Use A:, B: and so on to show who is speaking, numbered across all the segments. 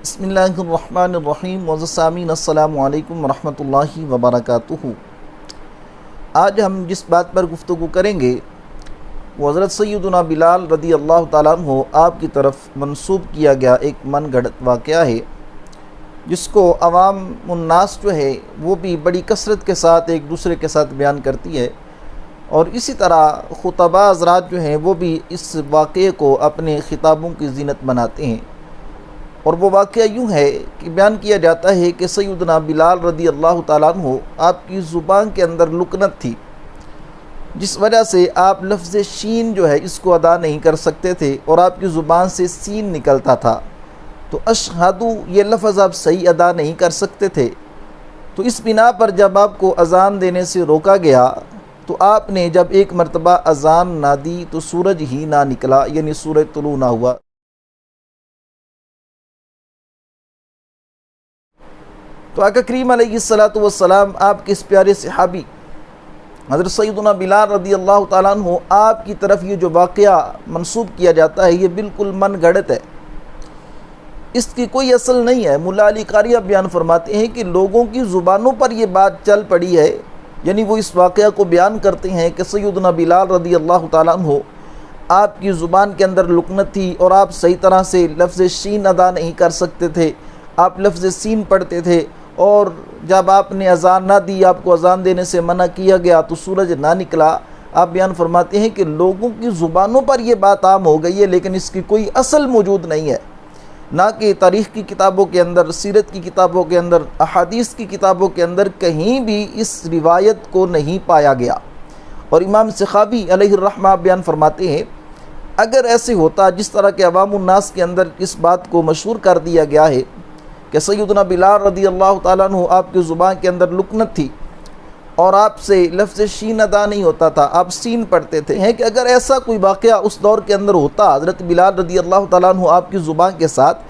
A: بسم اللہ الرحمن الرحیم معزز سامعین السلام علیکم ورحمۃ اللہ وبرکاتہ۔ آج ہم جس بات پر گفتگو کریں گے وہ حضرت سیدنا بلال رضی اللہ تعالیٰ عنہ آپ کی طرف منسوب کیا گیا ایک من گھڑت واقعہ ہے، جس کو عوام الناس جو ہے وہ بھی بڑی کثرت کے ساتھ ایک دوسرے کے ساتھ بیان کرتی ہے، اور اسی طرح خطباء حضرات جو ہیں وہ بھی اس واقعے کو اپنے خطابوں کی زینت بناتے ہیں۔ اور وہ واقعہ یوں ہے کہ بیان کیا جاتا ہے کہ سیدنا بلال رضی اللہ تعالیٰ عنہ آپ کی زبان کے اندر لکنت تھی، جس وجہ سے آپ لفظ شین جو ہے اس کو ادا نہیں کر سکتے تھے اور آپ کی زبان سے سین نکلتا تھا، تو اشہدو یہ لفظ آپ صحیح ادا نہیں کر سکتے تھے۔ تو اس بنا پر جب آپ کو اذان دینے سے روکا گیا تو آپ نے جب ایک مرتبہ اذان نہ دی تو سورج ہی نہ نکلا، یعنی سورج طلوع نہ ہوا۔ تو آقا کریم علیہ السلام آپ کے اس پیارے صحابی حضرت سیدنا بلال رضی اللہ تعالیٰ عنہ آپ کی طرف یہ جو واقعہ منسوب کیا جاتا ہے یہ بالکل من گھڑت ہے، اس کی کوئی اصل نہیں ہے۔ مولا علی قاری بیان فرماتے ہیں کہ لوگوں کی زبانوں پر یہ بات چل پڑی ہے، یعنی وہ اس واقعہ کو بیان کرتے ہیں کہ سیدنا بلال رضی اللہ تعالیٰ عنہ آپ کی زبان کے اندر لکنت تھی اور آپ صحیح طرح سے لفظ شین ادا نہیں کر سکتے تھے، آپ لفظ سین پڑھتے تھے، اور جب آپ نے اذان نہ دی، آپ کو اذان دینے سے منع کیا گیا تو سورج نہ نکلا۔ آپ بیان فرماتے ہیں کہ لوگوں کی زبانوں پر یہ بات عام ہو گئی ہے، لیکن اس کی کوئی اصل موجود نہیں ہے، نہ کہ تاریخ کی کتابوں کے اندر، سیرت کی کتابوں کے اندر، احادیث کی کتابوں کے اندر کہیں بھی اس روایت کو نہیں پایا گیا۔ اور امام سخاوی علیہ الرحمہ بیان فرماتے ہیں اگر ایسے ہوتا جس طرح کہ عوام الناس کے اندر اس بات کو مشہور کر دیا گیا ہے کہ سیدنا بلال رضی اللہ تعالیٰ عنہ آپ کی زبان کے اندر لکنت تھی اور آپ سے لفظ شین ادا نہیں ہوتا تھا، آپ سین پڑھتے تھے، کہ اگر ایسا کوئی واقعہ اس دور کے اندر ہوتا حضرت بلال رضی اللہ تعالیٰ عنہ آپ کی زبان کے ساتھ،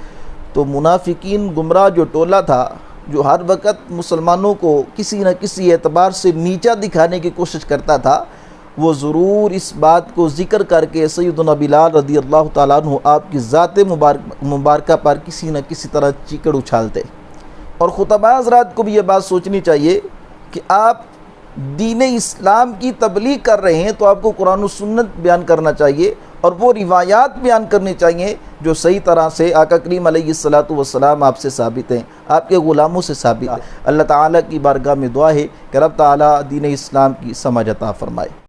A: تو منافقین گمراہ جو ٹولہ تھا، جو ہر وقت مسلمانوں کو کسی نہ کسی اعتبار سے نیچا دکھانے کی کوشش کرتا تھا، وہ ضرور اس بات کو ذکر کر کے سیدنا بلال رضی اللہ تعالیٰ عنہ آپ کی ذات مبارکہ پر کسی نہ کسی طرح چیکڑ اچھالتے۔ اور خطباء حضرات کو بھی یہ بات سوچنی چاہیے کہ آپ دین اسلام کی تبلیغ کر رہے ہیں تو آپ کو قرآن و سنت بیان کرنا چاہیے اور وہ روایات بیان کرنی چاہیے جو صحیح طرح سے آقا کریم علیہ السلام آپ سے ثابت ہیں، آپ کے غلاموں سے ثابت ہیں۔ اللہ تعالیٰ کی بارگاہ میں دعا ہے کہ رب تعالیٰ دین اسلام کی سمجھ عطا فرمائے۔